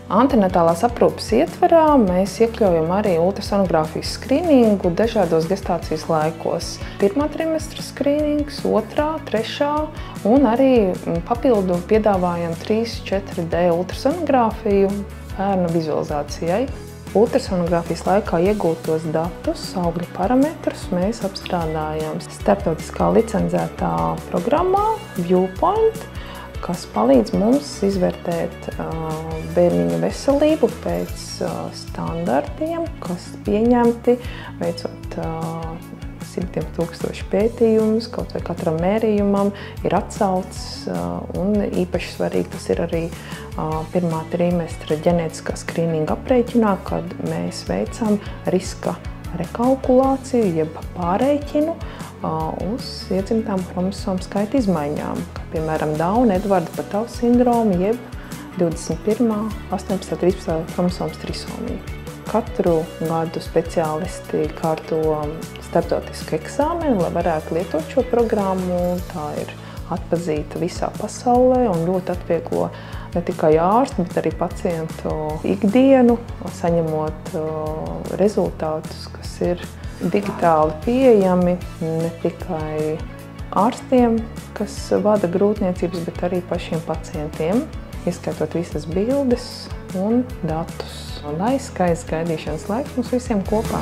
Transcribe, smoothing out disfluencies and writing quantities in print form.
Antenatālās aprūpes ietvarā mēs iekļaujam arī ultrasonogrāfijas skrīningu dažādos gestācijas laikos. Pirmā trimestra skrīnings, otrā, trešā un arī papildu piedāvājam 3-4D ultrasonogrāfiju bērnu vizualizācijai. Ultrasonogrāfijas laikā iegūtos datus, augļu parametrus mēs apstrādājam starptautiskā licencētā programmā Viewpoint, kas palīdz mums izvērtēt bērniņu veselību pēc standartiem, kas pieņemti veicot simtiem tūkstošu pētījumus, kaut vai katram mērījumam ir atsauces, un īpaši svarīgi tas ir arī pirmā trimestra ģenētiskā skrīninga aprēķinā, kad mēs veicam riska rekalkulāciju, jeb pārēķinu uz iedzimtām chromosomu skaita izmaiņām, kā piemēram Dauna Edvarda Patau sindromu, jeb 21., 18., 13. chromosomas trisomiju. Katru gadu speciālisti kārto starptautisku eksāmenu, lai varētu lietot šo programmu. Tā ir atpazīta visā pasaulē un ļoti atvieglo ne tikai ārstu, bet arī pacientu ikdienu, saņemot rezultātus, kas ir digitāli pieejami ne tikai ārstiem, kas vada grūtniecības, bet arī pašiem pacientiem, ieskaitot visas bildes un datus. Lai skaists gaidīšanas laiks mums visiem kopā!